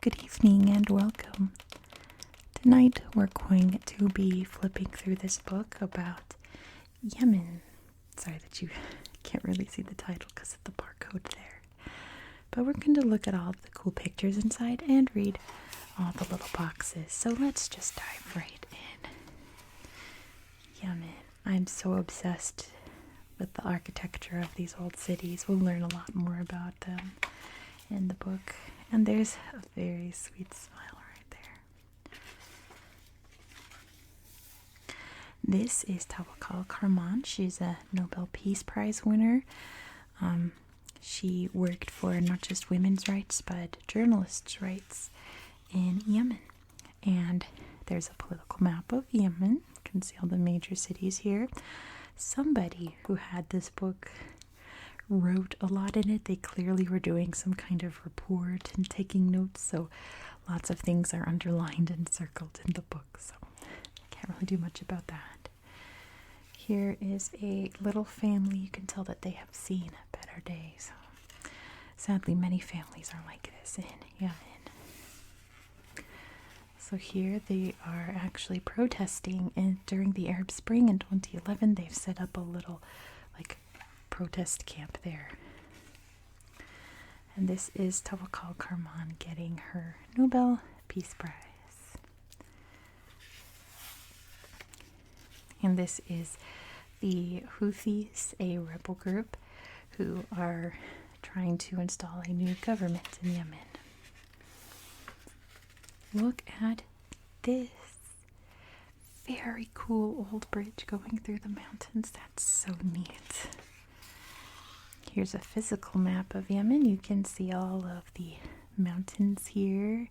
good evening and welcome. Tonight we're going to be flipping through this book about Yemen. Sorry that you can't really see the title because of the barcode there. But we're going to look at all of the cool pictures inside and read all the little boxes. So let's just dive right in. Yemen. I'm so obsessed with the architecture of these old cities. We'll learn a lot more about them in the book. And there's a very sweet smile right there. This is Tawakkal Karman. She's a Nobel Peace Prize winner. She worked for not just women's rights, but journalists' rights in Yemen. And there's a political map of Yemen. You can see all the major cities here. Somebody who had this book wrote a lot in it. They clearly were doing some kind of report and taking notes, so lots of things are underlined and circled in the book, so I can't really do much about that. Here is a little family. You can tell that they have seen better days. Sadly, many families are like this in Yemen. So here they are actually protesting, and during the Arab Spring in 2011, they've set up a little protest camp there. And this is Tawakkal Karman getting her Nobel Peace Prize. And this is the Houthis, a rebel group who are trying to install a new government in Yemen. Look at this very cool old bridge going through the mountains. That's so neat. Here's a physical map of Yemen. You can see all of the mountains here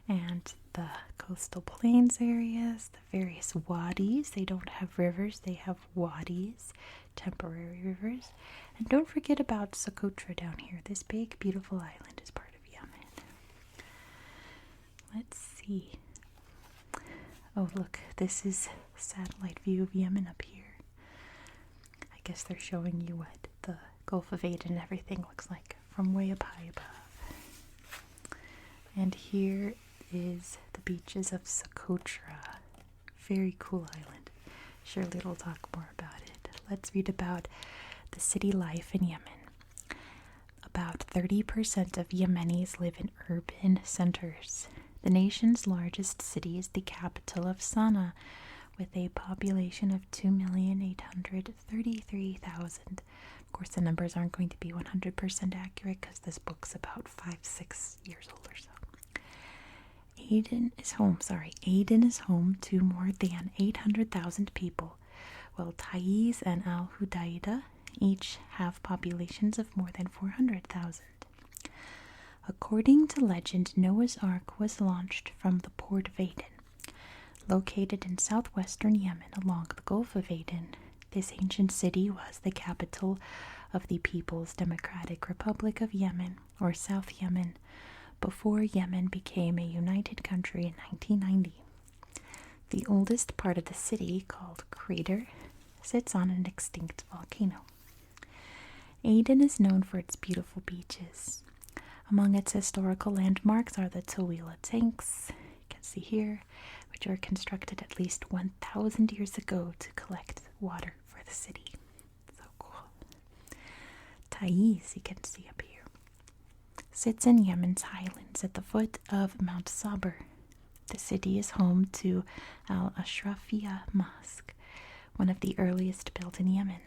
and the coastal plains areas, the various wadis. They don't have rivers, they have wadis, temporary rivers. And don't forget about Socotra down here. This big, beautiful island is part of Yemen. Let's see. Oh, look, this is satellite view of Yemen up here. I guess they're showing you what the Gulf of Aden and everything looks like from way up high above. And here is the beaches of Socotra. Very cool island. Surely we'll talk more about it. Let's read about the city life in Yemen. About 30% of Yemenis live in urban centers. The nation's largest city is the capital of Sana'a, with a population of 2,833,000. Of course, the numbers aren't going to be 100% accurate because this book's about 5-6 years old or so. Aden is home to more than 800,000 people, while Taiz and Al Hudaida each have populations of more than 400,000. According to legend, Noah's Ark was launched from the port of Aden. Located in southwestern Yemen along the Gulf of Aden, this ancient city was the capital of the People's Democratic Republic of Yemen, or South Yemen, before Yemen became a united country in 1990. The oldest part of the city, called Crater, sits on an extinct volcano. Aden is known for its beautiful beaches. Among its historical landmarks are the Tawila tanks, you can see here, which were constructed at least 1,000 years ago to collect water for the city. So cool. Taiz, you can see up here, sits in Yemen's highlands at the foot of Mount Sabr. The city is home to Al Ashrafiyah Mosque, one of the earliest built in Yemen.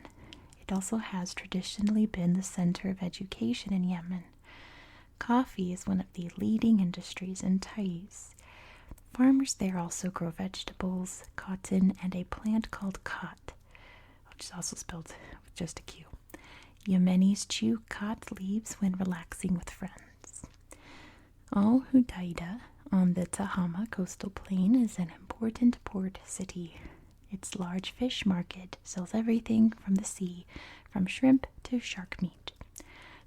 It also has traditionally been the center of education in Yemen. Coffee is one of the leading industries in Taiz. Farmers there also grow vegetables, cotton, and a plant called khat, which is also spelled with just a Q. Yemenis chew khat leaves when relaxing with friends. Al Hudaida, on the Tahama coastal plain, is an important port city. Its large fish market sells everything from the sea, from shrimp to shark meat.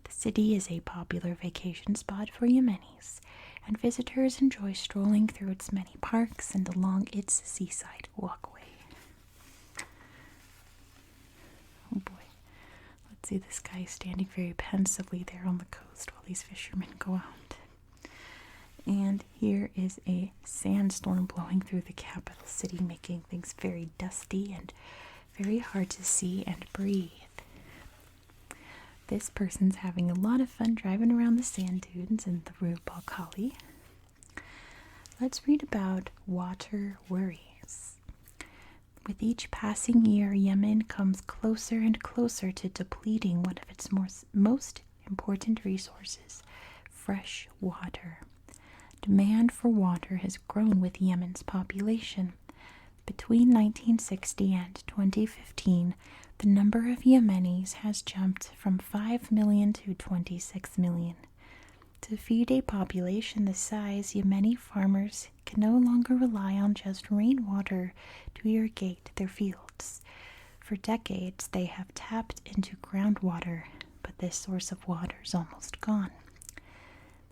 The city is a popular vacation spot for Yemenis, and visitors enjoy strolling through its many parks and along its seaside walkway. Oh boy. Let's see this guy standing very pensively there on the coast while these fishermen go out. And here is a sandstorm blowing through the capital city, making things very dusty and very hard to see and breathe. This person's having a lot of fun driving around the sand dunes in the Rub al Khali. Let's read about water worries. With each passing year, Yemen comes closer and closer to depleting one of its most important resources, fresh water. Demand for water has grown with Yemen's population. Between 1960 and 2015, the number of Yemenis has jumped from 5 million to 26 million. To feed a population this size, Yemeni farmers can no longer rely on just rainwater to irrigate their fields. For decades, they have tapped into groundwater, but this source of water is almost gone.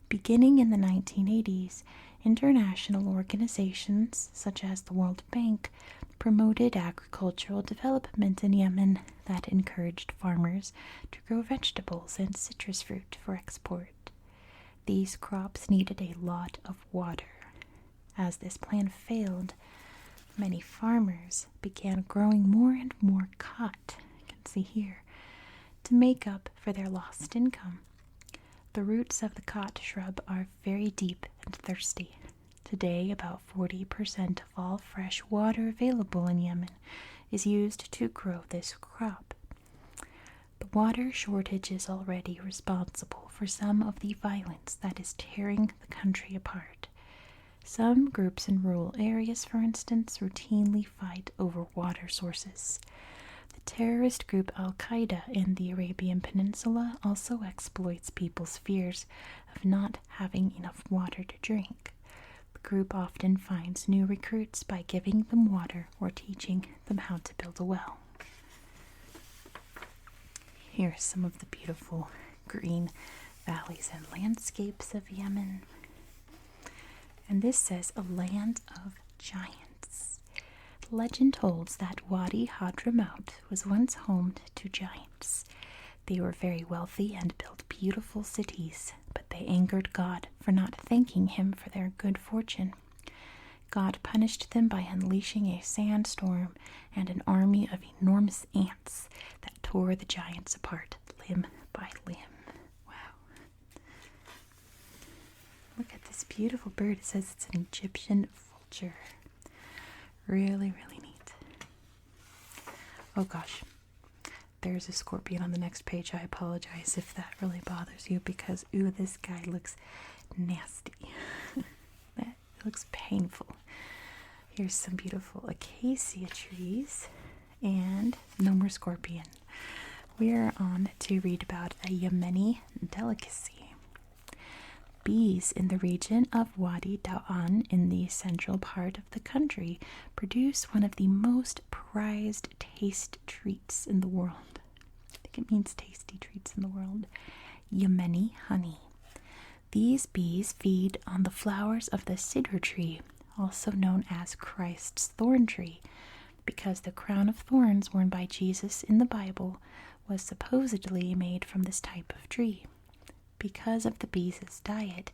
Beginning in the 1980s, international organizations such as the World Bank promoted agricultural development in Yemen that encouraged farmers to grow vegetables and citrus fruit for export. These crops needed a lot of water. As this plan failed, many farmers began growing more and more khat, you can see here, to make up for their lost income. The roots of the khat shrub are very deep and thirsty. Today, about 40% of all fresh water available in Yemen is used to grow this crop. The water shortage is already responsible for some of the violence that is tearing the country apart. Some groups in rural areas, for instance, routinely fight over water sources. The terrorist group Al-Qaeda in the Arabian Peninsula also exploits people's fears of not having enough water to drink. The group often finds new recruits by giving them water or teaching them how to build a well. Here's some of the beautiful green valleys and landscapes of Yemen. And this says, a land of giants. Legend holds that Wadi Hadramaut was once home to giants. They were very wealthy and built beautiful cities, but they angered God for not thanking him for their good fortune. God punished them by unleashing a sandstorm and an army of enormous ants that tore the giants apart limb by limb. Look at this beautiful bird. It says it's an Egyptian vulture. Really, really neat. Oh gosh. There's a scorpion on the next page. I apologize if that really bothers you because, ooh, this guy looks nasty. That looks painful. Here's some beautiful acacia trees and no more scorpion. We are on to read about a Yemeni delicacy. Bees in the region of Wadi Da'an in the central part of the country produce one of the most prized taste treats in the world. I think it means tasty treats in the world. Yemeni honey. These bees feed on the flowers of the cedar tree, also known as Christ's thorn tree, because the crown of thorns worn by Jesus in the Bible was supposedly made from this type of tree. Because of the bees' diet,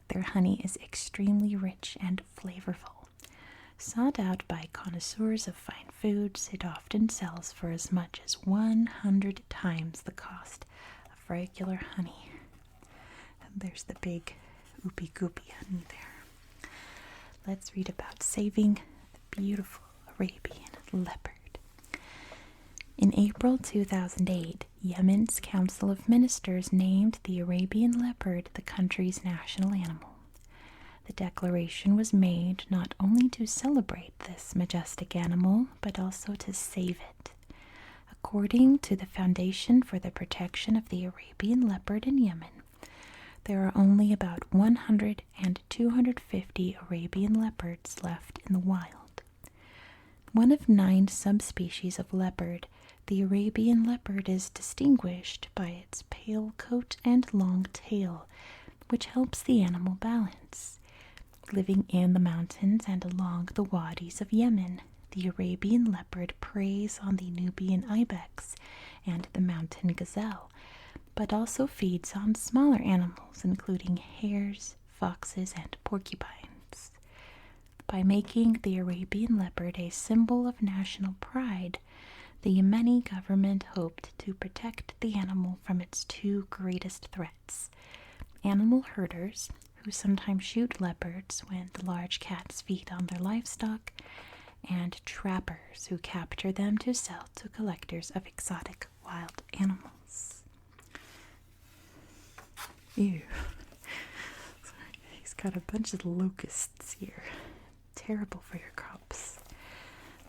their honey is extremely rich and flavorful. Sought out by connoisseurs of fine foods, it often sells for as much as 100 times the cost of regular honey. And there's the big oopie-goopie honey there. Let's read about saving the beautiful Arabian leopard. In April 2008, Yemen's Council of Ministers named the Arabian leopard the country's national animal. The declaration was made not only to celebrate this majestic animal, but also to save it. According to the Foundation for the Protection of the Arabian Leopard in Yemen, there are only about 100 and 250 Arabian leopards left in the wild. One of 9 subspecies of leopard, the Arabian leopard is distinguished by its pale coat and long tail, which helps the animal balance. Living in the mountains and along the wadis of Yemen, the Arabian leopard preys on the Nubian ibex and the mountain gazelle, but also feeds on smaller animals including hares, foxes, and porcupines. By making the Arabian leopard a symbol of national pride, the Yemeni government hoped to protect the animal from its two greatest threats: animal herders, who sometimes shoot leopards when the large cats feed on their livestock, and trappers, who capture them to sell to collectors of exotic wild animals. Ew. Sorry, he's got a bunch of locusts here. Terrible for your crops.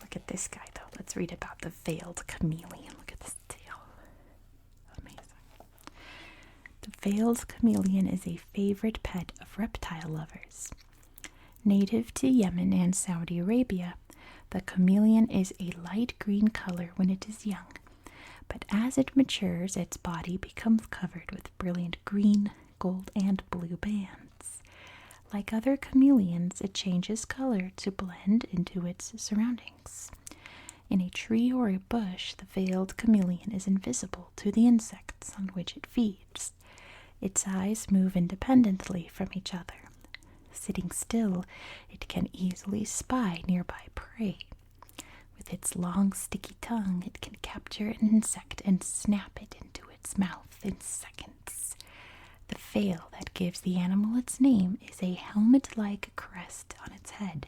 Look at this guy, though. Let's read about the veiled chameleon. Look at this tail. Amazing. The veiled chameleon is a favorite pet of reptile lovers. Native to Yemen and Saudi Arabia, the chameleon is a light green color when it is young, but as it matures, its body becomes covered with brilliant green, gold, and blue bands. Like other chameleons, it changes color to blend into its surroundings. In a tree or a bush, the veiled chameleon is invisible to the insects on which it feeds. Its eyes move independently from each other. Sitting still, it can easily spy nearby prey. With its long, sticky tongue, it can capture an insect and snap it into its mouth in seconds. The veil that gives the animal its name is a helmet-like crest on its head.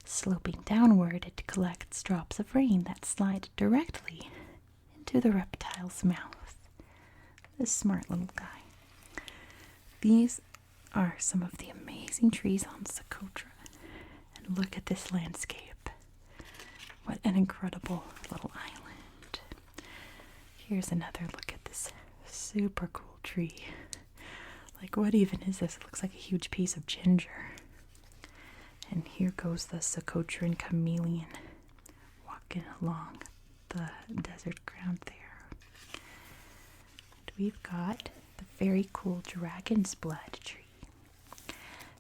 Sloping downward, it collects drops of rain that slide directly into the reptile's mouth. This smart little guy. These are some of the amazing trees on Socotra. And look at this landscape. What an incredible little island. Here's another look at this super cool tree. Like, what even is this? It looks like a huge piece of ginger. And here goes the Socotran chameleon walking along the desert ground there. And we've got the very cool dragon's blood tree.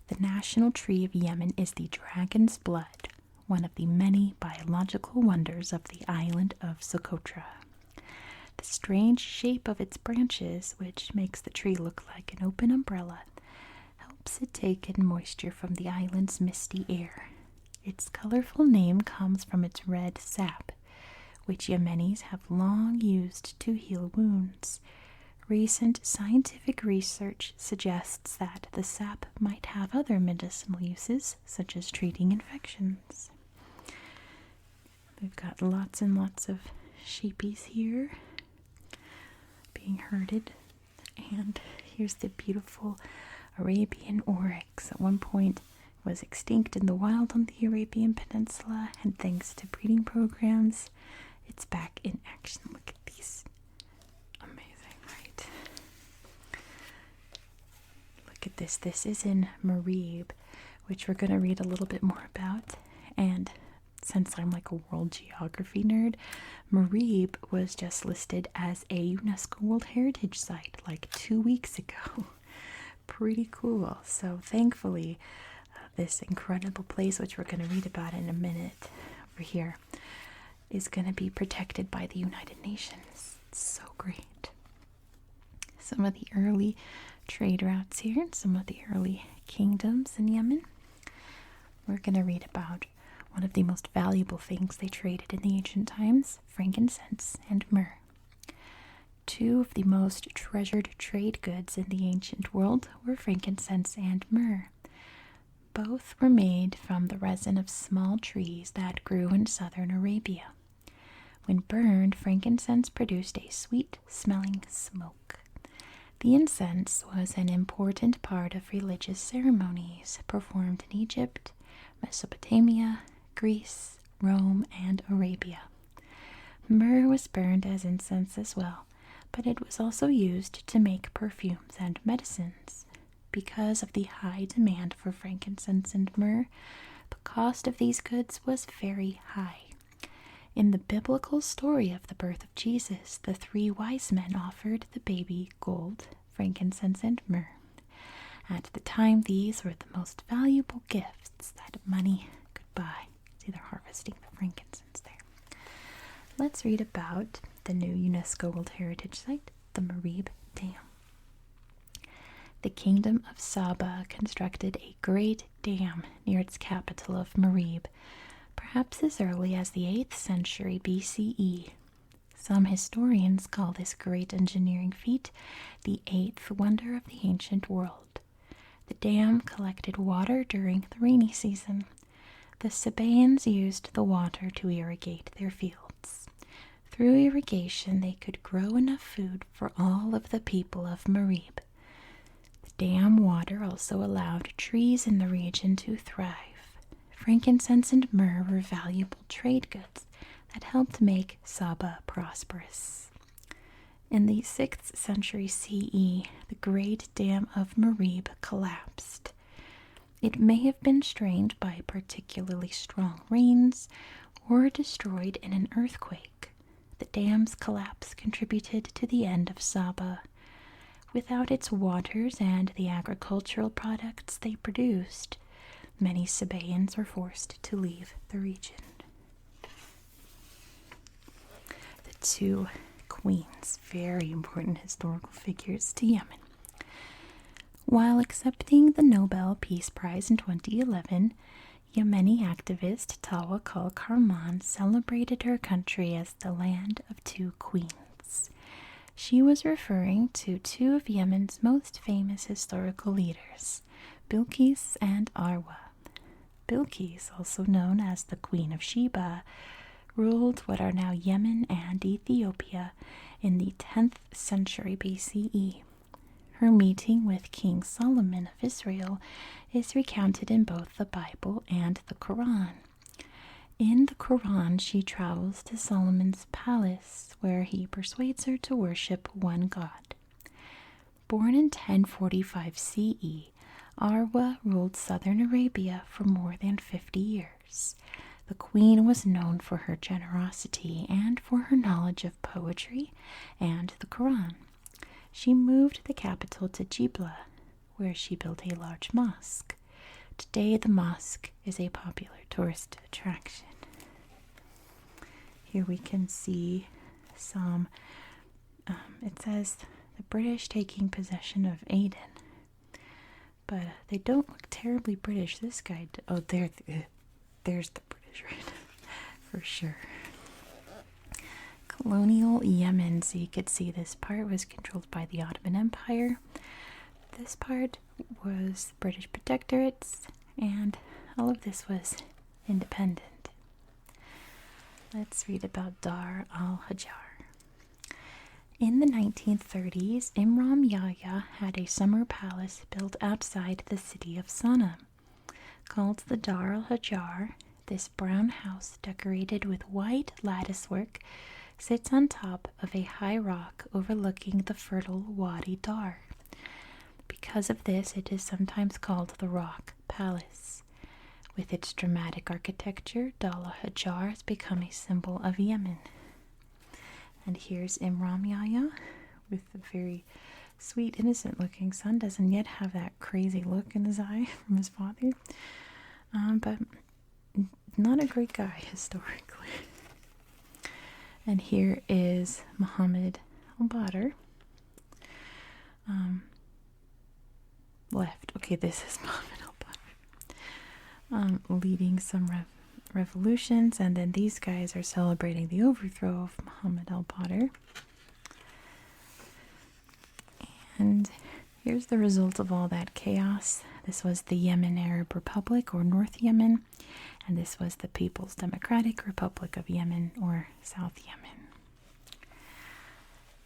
The national tree of Yemen is the dragon's blood, one of the many biological wonders of the island of Socotra. The strange shape of its branches, which makes the tree look like an open umbrella, helps it take in moisture from the island's misty air. Its colorful name comes from its red sap, which Yemenis have long used to heal wounds. Recent scientific research suggests that the sap might have other medicinal uses, such as treating infections. We've got lots and lots of sheepies here being herded. And here's the beautiful Arabian oryx. At one point was extinct in the wild on the Arabian Peninsula, and thanks to breeding programs, it's back in action. Look at these. Look at this. This is in Marib, which we're going to read a little bit more about. And since I'm like a world geography nerd, Marib was just listed as a UNESCO World Heritage Site like 2 weeks ago. Pretty cool. So thankfully, this incredible place, which we're going to read about in a minute over here, is going to be protected by the United Nations. It's so great. Some of the early trade routes here, and some of the early kingdoms in Yemen. We're going to read about one of the most valuable things they traded in the ancient times: frankincense and myrrh. Two of the most treasured trade goods in the ancient world were frankincense and myrrh. Both were made from the resin of small trees that grew in southern Arabia. When burned, frankincense produced a sweet-smelling smoke. The incense was an important part of religious ceremonies performed in Egypt, Mesopotamia, Greece, Rome, and Arabia. Myrrh was burned as incense as well, but it was also used to make perfumes and medicines. Because of the high demand for frankincense and myrrh, the cost of these goods was very high. In the biblical story of the birth of Jesus, the 3 wise men offered the baby gold, frankincense, and myrrh. At the time, these were the most valuable gifts that money could buy. See, they're harvesting the frankincense there. Let's read about the new UNESCO World Heritage Site, the Marib Dam. the kingdom of Saba constructed a great dam near its capital of Marib, perhaps as early as the 8th century BCE. Some historians call this great engineering feat the eighth wonder of the ancient world. The dam collected water during the rainy season. The Sabaeans used the water to irrigate their fields. Through irrigation, they could grow enough food for all of the people of Marib. The dam water also allowed trees in the region to thrive. Frankincense and myrrh were valuable trade goods that helped make Saba prosperous. In the 6th century CE, the Great Dam of Marib collapsed. It may have been strained by particularly strong rains or destroyed in an earthquake. The dam's collapse contributed to the end of Saba. Without its waters and the agricultural products they produced, many Sabaeans were forced to leave the region. The two queens, very important historical figures to Yemen. While accepting the Nobel Peace Prize in 2011, Yemeni activist Tawakkol Karman celebrated her country as the land of two queens. She was referring to two of Yemen's most famous historical leaders, Bilqis and Arwa. Bilqis, also known as the Queen of Sheba, ruled what are now Yemen and Ethiopia in the 10th century BCE. Her meeting with King Solomon of Israel is recounted in both the Bible and the Quran. In the Quran, she travels to Solomon's palace, where he persuades her to worship one God. Born in 1045 CE, Arwa ruled southern Arabia for more than 50 years. The queen was known for her generosity and for her knowledge of poetry and the Quran. She moved the capital to Jibla, where she built a large mosque. Today, the mosque is a popular tourist attraction. Here we can see some, it says the British taking possession of Aden. But they don't look terribly British. This guy, there's the British, right? For sure. Colonial Yemen, so you could see this part was controlled by the Ottoman Empire. This part was British protectorates, and all of this was independent. Let's read about Dar al-Hajar. In the 1930s, Imam Yahya had a summer palace built outside the city of Sana'a. Called the Dar al-Hajar, this brown house decorated with white latticework sits on top of a high rock overlooking the fertile Wadi Dar. Because of this, it is sometimes called the Rock Palace. With its dramatic architecture, Dar al-Hajar has become a symbol of Yemen. And here's Imam Yahya with a very sweet, innocent-looking son. Doesn't yet have that crazy look in his eye from his father. But not a great guy, historically. And here is Muhammad al-Badr. Left. Okay, this is Muhammad al-Badr. Leading some revolutions, and then these guys are celebrating the overthrow of Muhammad al-Badr. And here's the result of all that chaos. This was the Yemen Arab Republic, or North Yemen, and this was the People's Democratic Republic of Yemen, or South Yemen.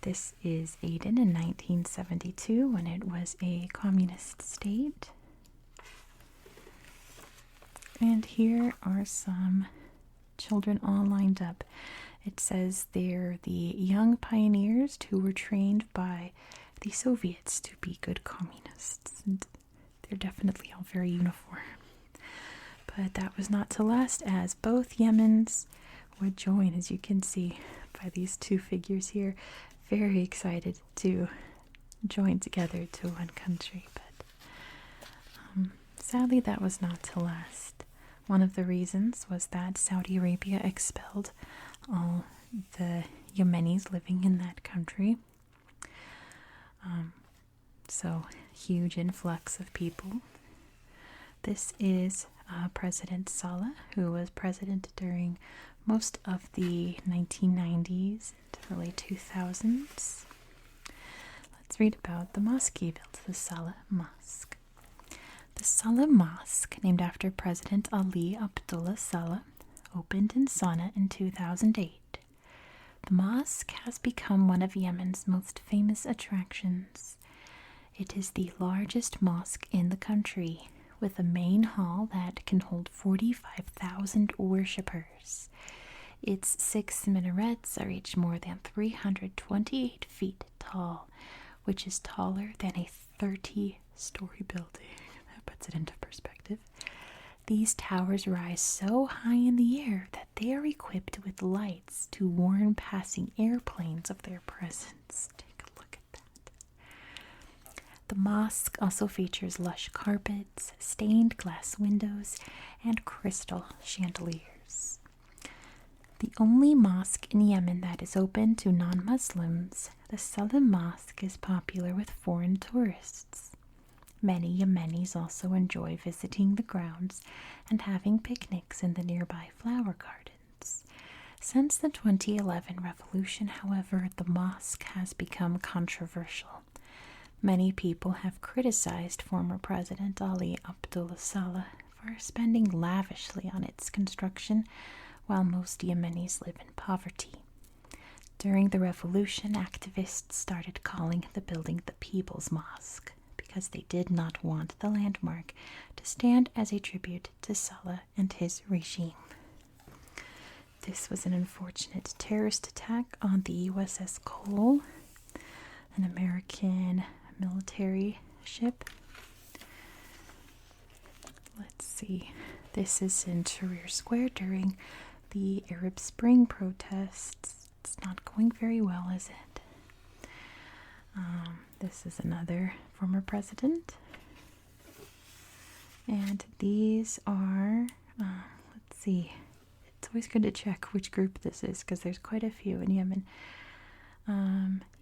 This is Aden in 1972, when it was a communist state. And here are some children all lined up. It says they're the young pioneers who were trained by the Soviets to be good communists. And they're definitely all very uniform. But that was not to last, as both Yemens would join, as you can see by these two figures here. Very excited to join together to one country. But sadly, that was not to last. One of the reasons was that Saudi Arabia expelled all the Yemenis living in that country. So, huge influx of people. This is President Saleh, who was president during most of the 1990s and early 2000s. Let's read about the mosque he built, the Saleh Mosque. The Saleh Mosque, named after President Ali Abdullah Saleh, opened in Sana'a in 2008. The mosque has become one of Yemen's most famous attractions. It is the largest mosque in the country, with a main hall that can hold 45,000 worshippers. Its 6 minarets are each more than 328 feet tall, which is taller than a 30-story building. That puts it into perspective. These towers rise so high in the air that they are equipped with lights to warn passing airplanes of their presence. Take a look at that. The mosque also features lush carpets, stained glass windows, and crystal chandeliers. The only mosque in Yemen that is open to non-Muslims, the Saleh Mosque is popular with foreign tourists. Many Yemenis also enjoy visiting the grounds and having picnics in the nearby flower gardens. Since the 2011 revolution, however, the mosque has become controversial. Many people have criticized former President Ali Abdullah Saleh for spending lavishly on its construction, while most Yemenis live in poverty. During the revolution, activists started calling the building the People's Mosque because they did not want the landmark to stand as a tribute to Saleh and his regime. This was an unfortunate terrorist attack on the USS Cole, an American military ship. Let's see. This is in Tahrir Square during the Arab Spring protests. It's not going very well, is it? This is another former president. And these are, let's see. It's always good to check which group this is because there's quite a few in Yemen.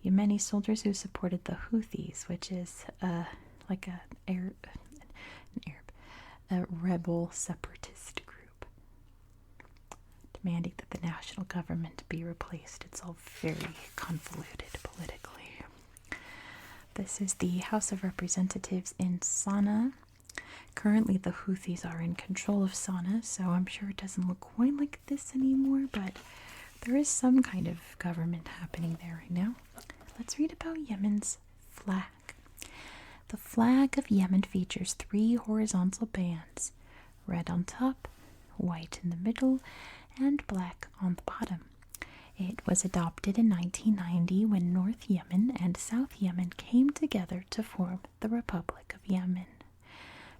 Yemeni soldiers who supported the Houthis, which is like a rebel separatist group, demanding that the national government be replaced. It's all very convoluted politically. This is the House of Representatives in Sana'a. Currently, the Houthis are in control of Sana'a, so I'm sure it doesn't look quite like this anymore, but there is some kind of government happening there right now. Let's read about Yemen's flag. The flag of Yemen features 3 horizontal bands, red on top, white in the middle, and black on the bottom. It was adopted in 1990 when North Yemen and South Yemen came together to form the Republic of Yemen.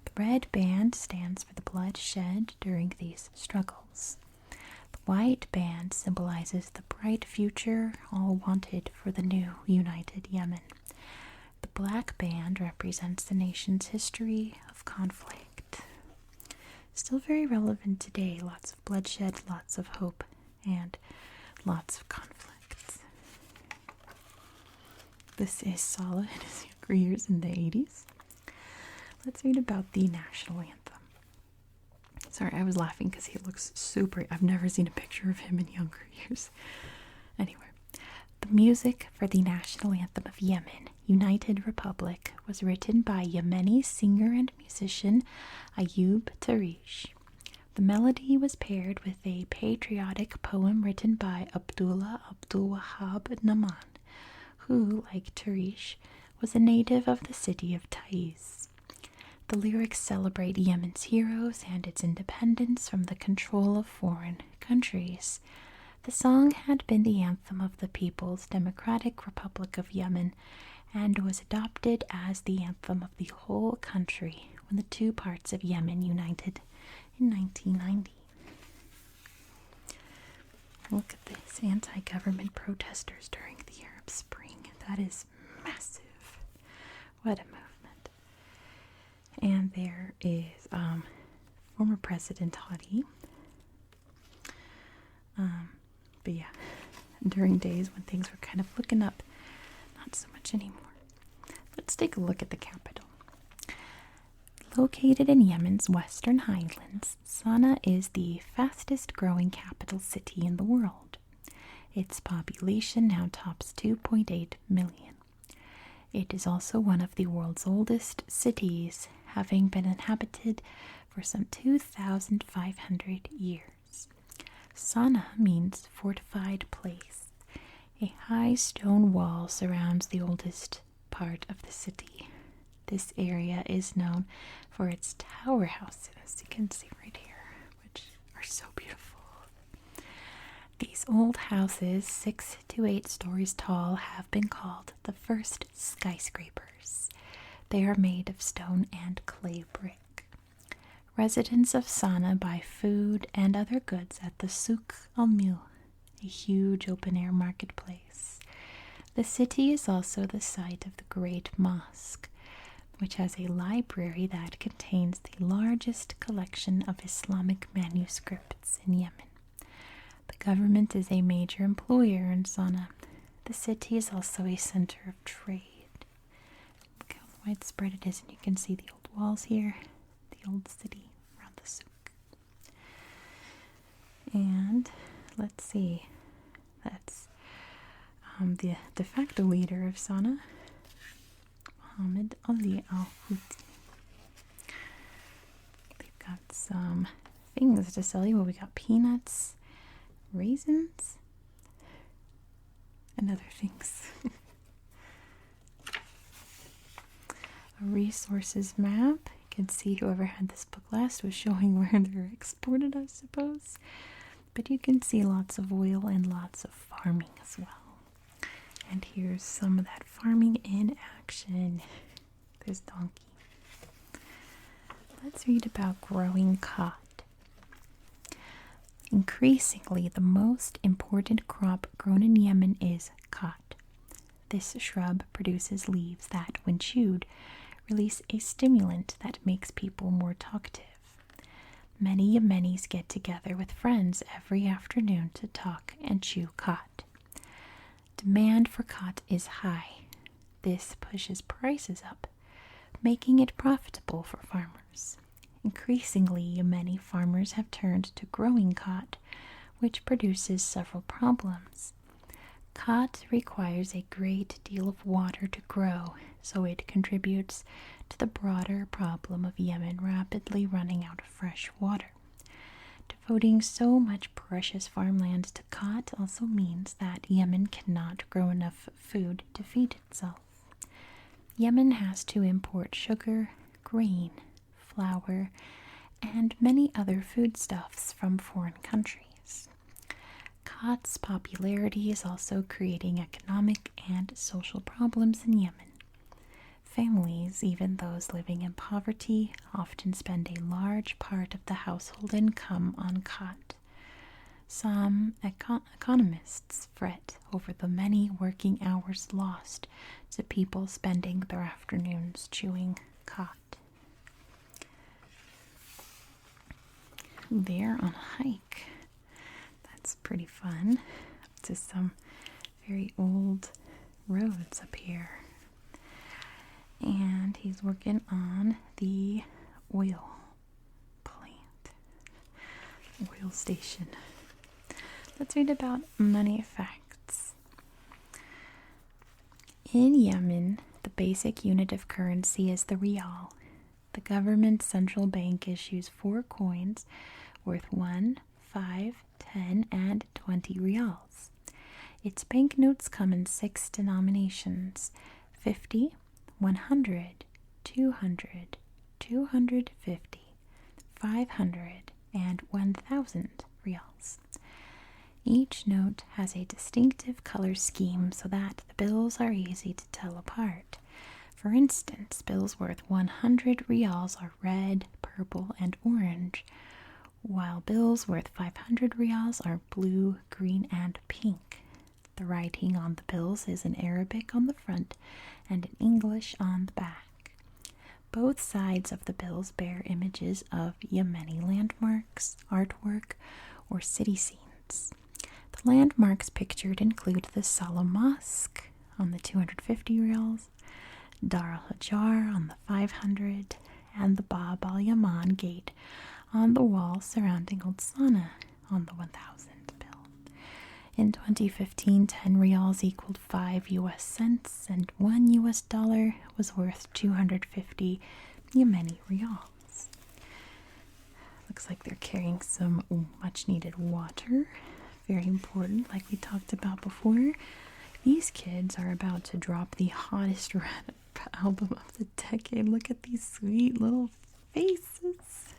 The red band stands for the blood shed during these struggles. The white band symbolizes the bright future all wanted for the new united Yemen. The black band represents the nation's history of conflict. Still very relevant today. Lots of bloodshed, lots of hope, and lots of conflicts. This is Saleh in his younger years in the 80s. Let's read about the national anthem. Sorry, I was laughing because he looks super... I've never seen a picture of him in younger years. Anyway, the music for the national anthem of Yemen, United Republic, was written by Yemeni singer and musician Ayub Tarish. The melody was paired with a patriotic poem written by Abdullah Abdul Wahab Naman, who, like Tarish, was a native of the city of Taiz. The lyrics celebrate Yemen's heroes and its independence from the control of foreign countries. The song had been the anthem of the People's Democratic Republic of Yemen and was adopted as the anthem of the whole country when the 2 parts of Yemen united in 1990. Look at this, anti-government protesters during the Arab Spring. That is massive. What a movement. And there is former President Hadi. But yeah, during days when things were kind of looking up, not so much anymore. Let's take a look at the capital. Located in Yemen's western highlands, Sana'a is the fastest growing capital city in the world. Its population now tops 2.8 million. It is also one of the world's oldest cities, having been inhabited for some 2,500 years. Sana'a means fortified place. A high stone wall surrounds the oldest part of the city. This area is known for its tower houses, you can see right here, which are so beautiful. These old houses, 6 to 8 stories tall, have been called the first skyscrapers. They are made of stone and clay brick. Residents of Sana'a buy food and other goods at the Souk al-Mil, a huge open-air marketplace. The city is also the site of the Great Mosque, which has a library that contains the largest collection of Islamic manuscripts in Yemen. The government is a major employer in Sana'a. The city is also a center of trade. Look how widespread it is, and you can see the old walls here, the old city around the souk. And let's see, that's the de facto leader of Sana'a, Mohammed Ali al-Houthi. They've got some things to sell you. Well, we got peanuts, raisins, and other things. A resources map. You can see whoever had this book last was showing where they're exported, I suppose. But you can see lots of oil and lots of farming as well. And here's some of that farming in action. This donkey. Let's read about growing cod. Increasingly, the most important crop grown in Yemen is cod. This shrub produces leaves that, when chewed, release a stimulant that makes people more talkative. Many Yemenis get together with friends every afternoon to talk and chew cod. Demand for cod is high. This pushes prices up, making it profitable for farmers. Increasingly, Yemeni farmers have turned to growing cod, which produces several problems. Cod requires a great deal of water to grow, so it contributes to the broader problem of Yemen rapidly running out of fresh water. Devoting so much precious farmland to cod also means that Yemen cannot grow enough food to feed itself. Yemen has to import sugar, grain, flour, and many other foodstuffs from foreign countries. Cod's popularity is also creating economic and social problems in Yemen. Families, even those living in poverty, often spend a large part of the household income on cod. Some economists fret over the many working hours lost to people spending their afternoons chewing cod. They're on a hike. That's pretty fun. Up to some very old roads up here. And he's working on the oil plant, oil station. Let's read about money facts. In Yemen, the basic unit of currency is the rial. The government's central bank issues 4 coins worth 1, 5, 10, and 20 rials. Its banknotes come in 6 denominations: 50, 100, 200, 250, 500, and 1,000 rials. Each note has a distinctive color scheme so that the bills are easy to tell apart. For instance, bills worth 100 rials are red, purple, and orange, while bills worth 500 rials are blue, green, and pink. The writing on the bills is in Arabic on the front and in English on the back. Both sides of the bills bear images of Yemeni landmarks, artwork, or city scenes. The landmarks pictured include the Salah Mosque on the 250 rials, Dar al-Hajar on the 500, and the Bab al-Yaman gate on the wall surrounding Old Sana on the 1000 bill. In 2015, 10 reals equaled 5 US cents, and 1 US dollar was worth 250 Yemeni reals. Looks like they're carrying some much needed water. Very important, like we talked about before. These kids are about to drop the hottest rap album of the decade. Look at these sweet little faces.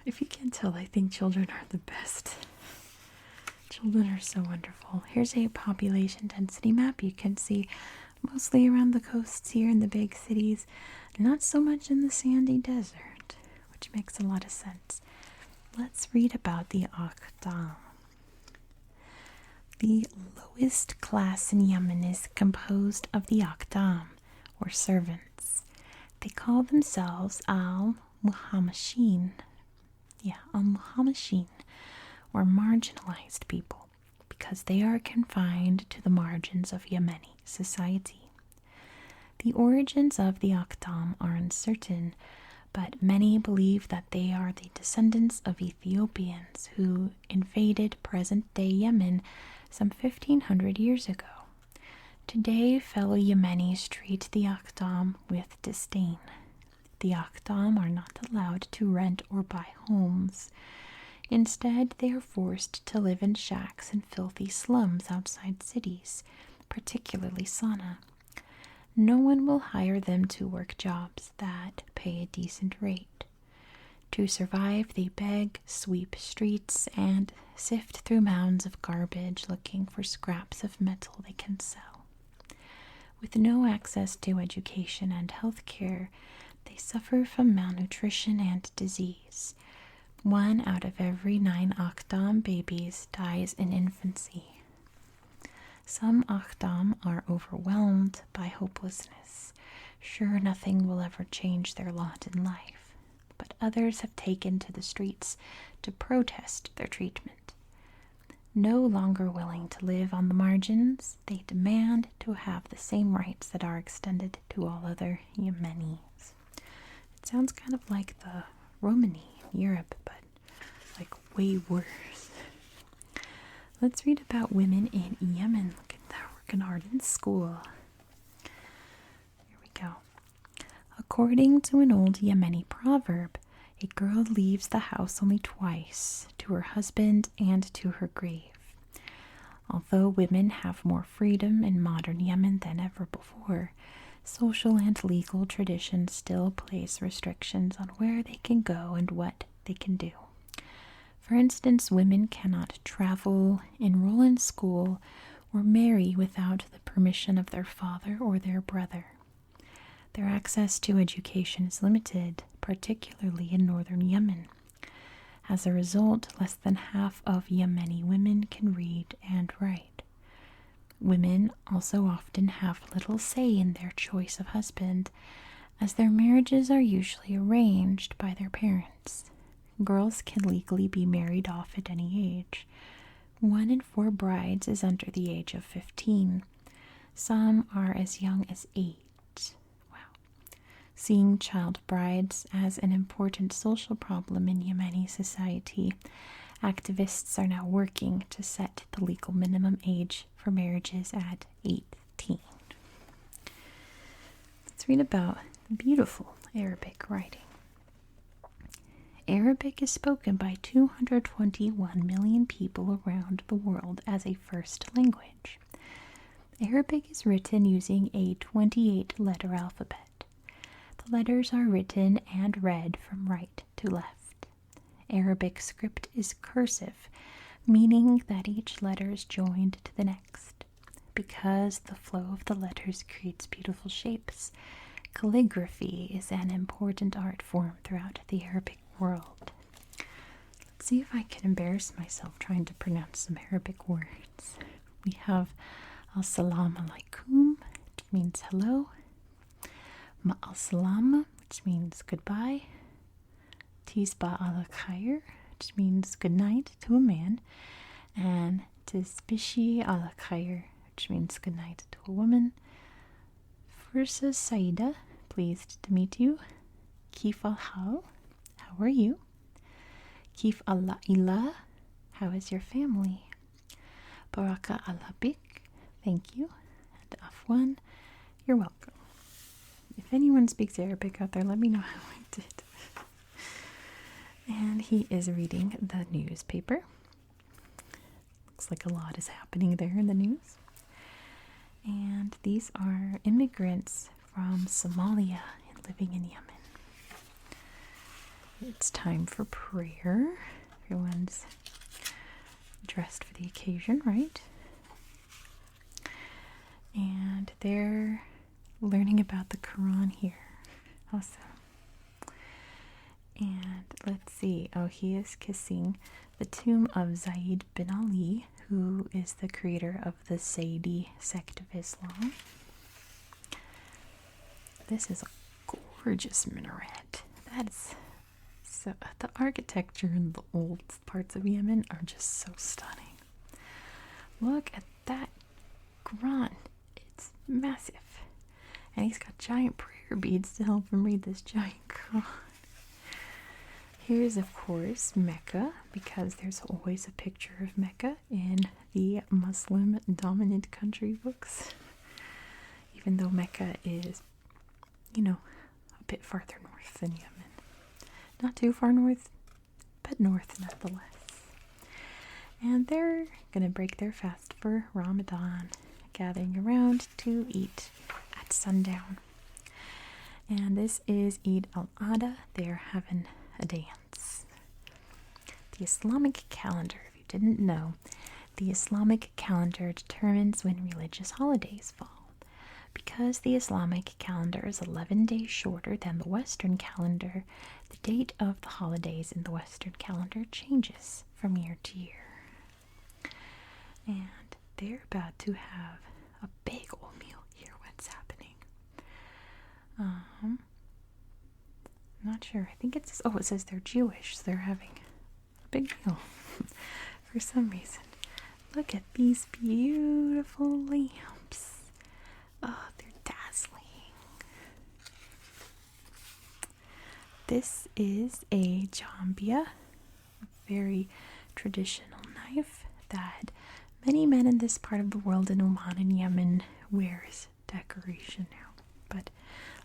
If you can't tell, I think children are the best. Children are so wonderful. Here's a population density map. You can see mostly around the coasts here in the big cities, not so much in the sandy desert, which makes a lot of sense. Let's read about the Aqdam. The lowest class in Yemen is composed of the Aqdam, or servants. They call themselves al-Muhammashin. Al-Muhammashin, or marginalized people, because they are confined to the margins of Yemeni society. The origins of the Aqdam are uncertain, but many believe that they are the descendants of Ethiopians who invaded present-day Yemen some 1,500 years ago. Today, fellow Yemenis treat the Aqdam with disdain. The Aqdam are not allowed to rent or buy homes. Instead, they are forced to live in shacks and filthy slums outside cities, particularly Sana'a. No one will hire them to work jobs that pay a decent rate. To survive, they beg, sweep streets, and sift through mounds of garbage looking for scraps of metal they can sell. With no access to education and health care, they suffer from malnutrition and disease. 1 out of every 9 Aqdam babies dies in infancy. Some Aqdam are overwhelmed by hopelessness, sure nothing will ever change their lot in life, but others have taken to the streets to protest their treatment. No longer willing to live on the margins, they demand to have the same rights that are extended to all other Yemenis. It sounds kind of like the Romani in Europe, but like way worse. Let's read about women in Yemen. Look at that, working hard in school. Here we go. According to an old Yemeni proverb, a girl leaves the house only twice, to her husband and to her grave. Although women have more freedom in modern Yemen than ever before, social and legal traditions still place restrictions on where they can go and what they can do. For instance, women cannot travel, enroll in school, or marry without the permission of their father or their brother. Their access to education is limited, particularly in northern Yemen. As a result, less than half of Yemeni women can read and write. Women also often have little say in their choice of husband, as their marriages are usually arranged by their parents. Girls can legally be married off at any age. 1 in 4 brides is under the age of 15. Some are as young as 8. Wow. Seeing child brides as an important social problem in Yemeni society, activists are now working to set the legal minimum age for marriages at 18. Let's read about beautiful Arabic writing. Arabic is spoken by 221 million people around the world as a first language. Arabic is written using a 28-letter alphabet. The letters are written and read from right to left. Arabic script is cursive, meaning that each letter is joined to the next. Because the flow of the letters creates beautiful shapes, calligraphy is an important art form throughout the Arabic world. Let's see if I can embarrass myself trying to pronounce some Arabic words. We have Assalamu alaikum, which means hello. Ma'al salama, which means goodbye. Tisba al khair, which means good night to a man. And Tisbishi al khair, which means good night to a woman. Fursa Saida, pleased to meet you. Kif al-hal, how are you? Kif al-ila, how is your family? Baraka al-habik, thank you. And Afwan, you're welcome. If anyone speaks Arabic out there, let me know how I did. And he is reading the newspaper. Looks like a lot is happening there in the news. And these are immigrants from Somalia and living in Yemen. It's time for prayer. Everyone's dressed for the occasion, right? And they're learning about the Quran here. Awesome. And let's see. Oh, he is kissing the tomb of Zayd bin Ali, who is the creator of the Sayyidi sect of Islam. This is a gorgeous minaret. That's so. The architecture in the old parts of Yemen are just so stunning. Look at that Quran. It's massive. And he's got giant prayer beads to help him read this giant Quran. Here's, of course, Mecca, because there's always a picture of Mecca in the Muslim-dominant country books. Even though Mecca is, a bit farther north than Yemen. Not too far north, but north nonetheless. And they're going to break their fast for Ramadan, gathering around to eat at sundown. And this is Eid al-Adha. They're having a dance. The Islamic calendar, if you didn't know, the Islamic calendar determines when religious holidays fall. Because the Islamic calendar is 11 days shorter than the Western calendar, the date of the holidays in the Western calendar changes from year to year. And they're about to have a big old meal here. What's happening? Not sure. I think it says they're Jewish, so they're having a big meal for some reason. Look at these beautiful lamps. Oh, they're dazzling. This is a jambia, a very traditional knife that many men in this part of the world, in Oman and Yemen, wear as decoration now. But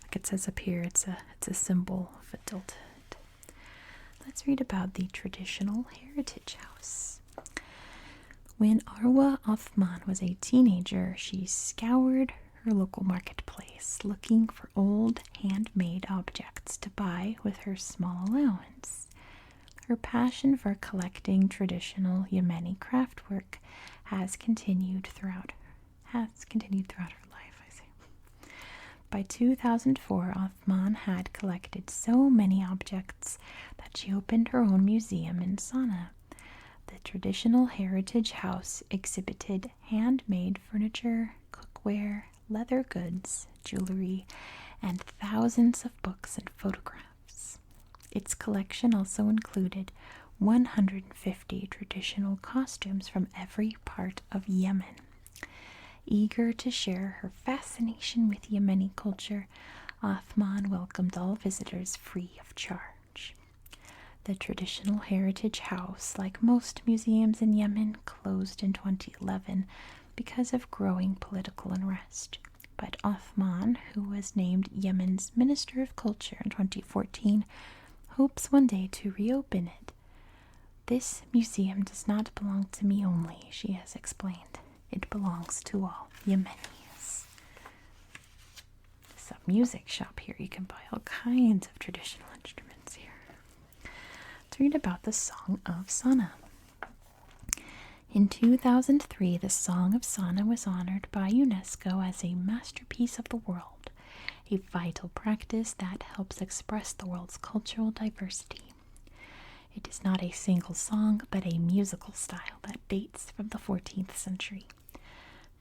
like it says up here, it's a symbol of adulthood. Let's read about the traditional heritage house. When Arwa Othman was a teenager, she scoured her local marketplace looking for old handmade objects to buy with her small allowance. Her passion for collecting traditional Yemeni craftwork has continued throughout her life, I say. By 2004, Othman had collected so many objects that she opened her own museum in Sana'a. The traditional heritage house exhibited handmade furniture, cookware, leather goods, jewelry, and thousands of books and photographs. Its collection also included 150 traditional costumes from every part of Yemen. Eager to share her fascination with Yemeni culture, Othman welcomed all visitors free of charge. The traditional heritage house, like most museums in Yemen, closed in 2011 because of growing political unrest. But Othman, who was named Yemen's Minister of Culture in 2014, hopes one day to reopen it. This museum does not belong to me only, she has explained. It belongs to all Yemenis. It's a music shop here. You can buy all kinds of traditional instruments here. Let's read about the Song of Sana'a. In 2003, the Song of Sana'a was honored by UNESCO as a masterpiece of the world, a vital practice that helps express the world's cultural diversity. It is not a single song, but a musical style that dates from the 14th century.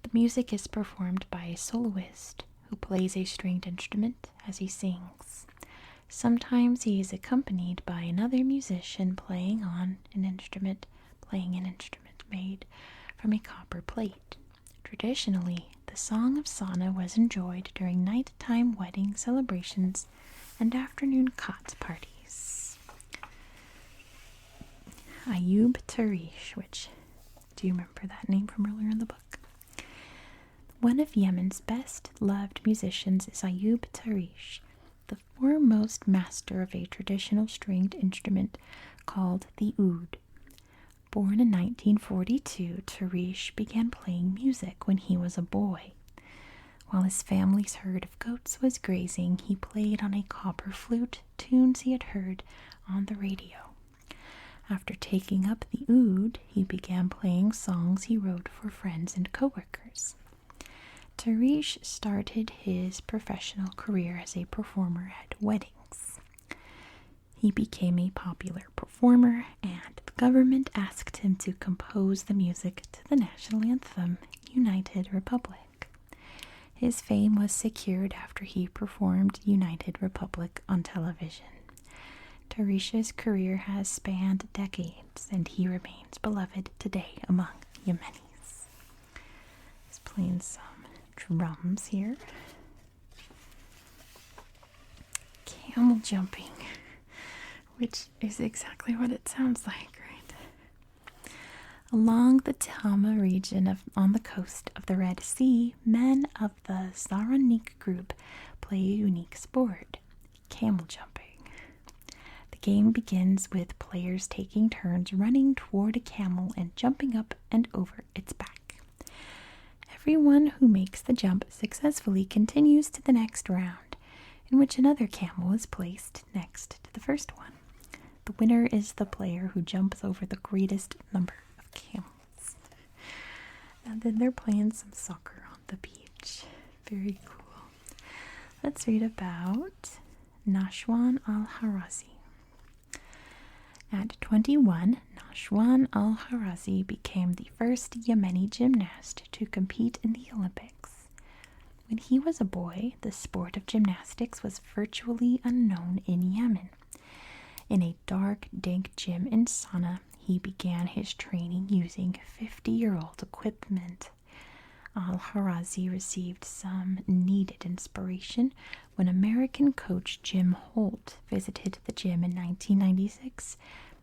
The music is performed by a soloist who plays a stringed instrument as he sings. Sometimes he is accompanied by another musician playing an instrument made from a copper plate. Traditionally, The Song of Sana was enjoyed during nighttime wedding celebrations and afternoon cot parties. Ayub Tarish, which, do you remember that name from earlier in the book? One of Yemen's best loved musicians is Ayub Tarish, the foremost master of a traditional stringed instrument called the oud. Born in 1942, Tarish began playing music when he was a boy. While his family's herd of goats was grazing, he played on a copper flute tunes he had heard on the radio. After taking up the oud, he began playing songs he wrote for friends and coworkers. Tarish started his professional career as a performer at weddings. He became a popular performer, and the government asked him to compose the music to the national anthem, United Republic. His fame was secured after he performed United Republic on television. Tarish's career has spanned decades, and he remains beloved today among Yemenis. He's playing some drums here. Camel jumping, which is exactly what it sounds like, right? Along the Tama region on the coast of the Red Sea, men of the Zaranik group play a unique sport, camel jumping. The game begins with players taking turns running toward a camel and jumping up and over its back. Everyone who makes the jump successfully continues to the next round, in which another camel is placed next to the first one. The winner is the player who jumps over the greatest number of camels. And then they're playing some soccer on the beach. Very cool. Let's read about Nashwan al-Harazi. At 21, Nashwan al-Harazi became the first Yemeni gymnast to compete in the Olympics. When he was a boy, the sport of gymnastics was virtually unknown in Yemen. In a dark, dank gym in Sana'a, he began his training using 50-year-old equipment. Al-Harazi received some needed inspiration when American coach Jim Holt visited the gym in 1996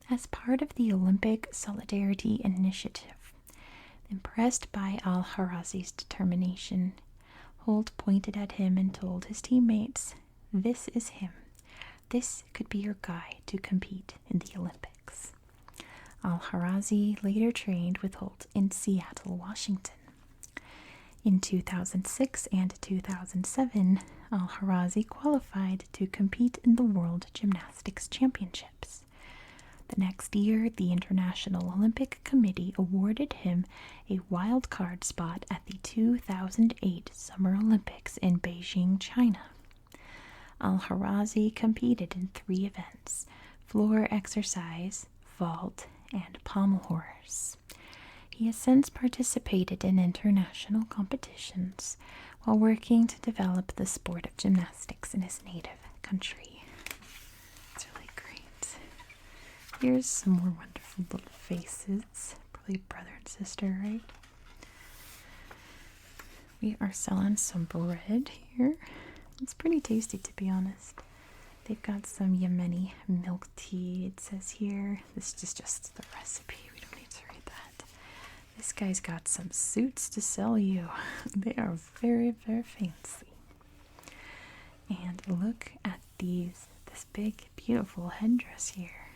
as part of the Olympic Solidarity Initiative. Impressed by Al-Harazi's determination, Holt pointed at him and told his teammates, "This is him. This could be your guy to compete in the Olympics." Al-Harazi later trained with Holt in Seattle, Washington. In 2006 and 2007, Al-Harazi qualified to compete in the World Gymnastics Championships. The next year, the International Olympic Committee awarded him a wild card spot at the 2008 Summer Olympics in Beijing, China. Al-Harazi competed in 3 events: floor exercise, vault, and pommel horse. He has since participated in international competitions while working to develop the sport of gymnastics in his native country. It's really great. Here's some more wonderful little faces. Probably brother and sister, right? We are selling some bread here. It's pretty tasty, to be honest. They've got some Yemeni milk tea, it says here. This is just the recipe. We don't need to read that. This guy's got some suits to sell you. They are very, very fancy. And look at this big, beautiful headdress here.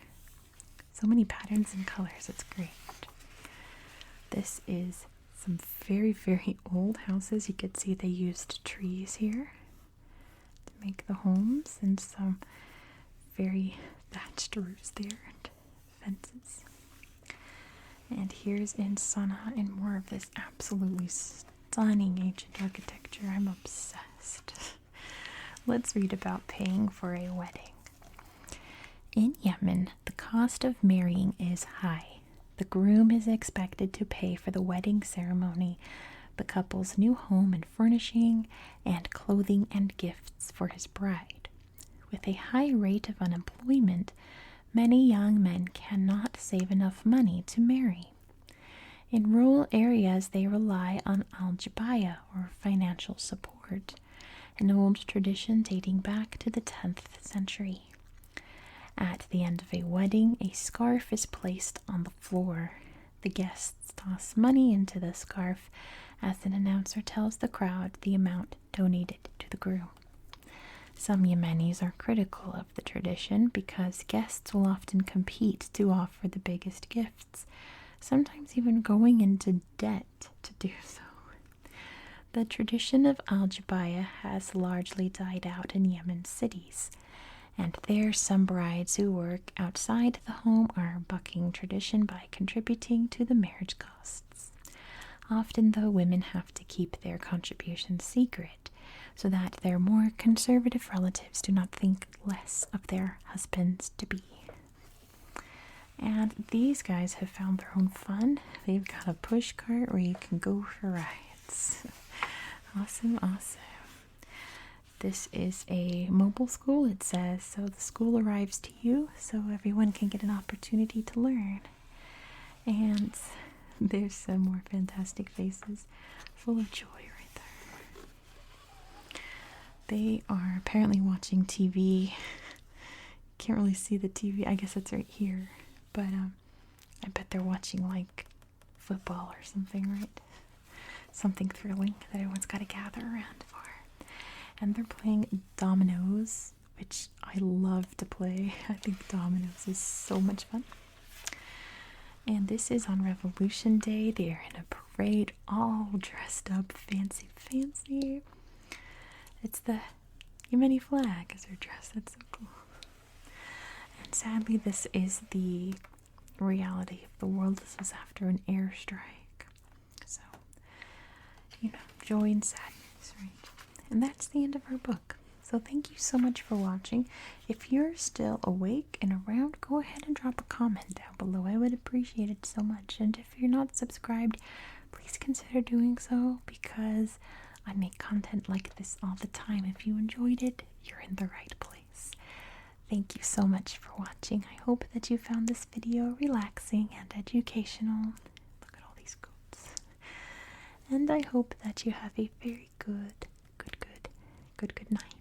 So many patterns and colors. It's great. This is some very, very old houses. You could see they used trees here to make the homes, and some very thatched roofs there and fences. And here's in Sana'a and more of this absolutely stunning ancient architecture. I'm obsessed. Let's read about paying for a wedding. In Yemen, the cost of marrying is high. The groom is expected to pay for the wedding ceremony, the couple's new home and furnishing, and clothing and gifts for his bride. With a high rate of unemployment, many young men cannot save enough money to marry. In rural areas, they rely on al-jabaya, or financial support, an old tradition dating back to the 10th century. At the end of a wedding, a scarf is placed on the floor. The guests toss money into the scarf as an announcer tells the crowd the amount donated to the groom. Some Yemenis are critical of the tradition because guests will often compete to offer the biggest gifts, sometimes even going into debt to do so. The tradition of al-jabaya has largely died out in Yemen cities, and there some brides who work outside the home are bucking tradition by contributing to the marriage costs. Often, though, women have to keep their contributions secret so that their more conservative relatives do not think less of their husbands-to-be. And these guys have found their own fun. They've got a push cart where you can go for rides. Awesome, awesome. This is a mobile school, it says, so the school arrives to you so everyone can get an opportunity to learn. And there's some more fantastic faces full of joy right there. They are apparently watching TV. Can't really see the TV. I guess it's right here. But I bet they're watching like football or something, right? Something thrilling that everyone's got to gather around for. And they're playing dominoes, which I love to play. I think dominoes is so much fun. And this is on Revolution Day. They are in a parade, all dressed up fancy, fancy. It's the Yemeni flag as they're dressed. That's so cool. And sadly, this is the reality of the world. This was after an airstrike. So, joy and sadness, right? And that's the end of our book. So thank you so much for watching. If you're still awake and around, go ahead and drop a comment down below. I would appreciate it so much. And if you're not subscribed, please consider doing so because I make content like this all the time. If you enjoyed it, you're in the right place. Thank you so much for watching. I hope that you found this video relaxing and educational. Look at all these goats. And I hope that you have a very good night.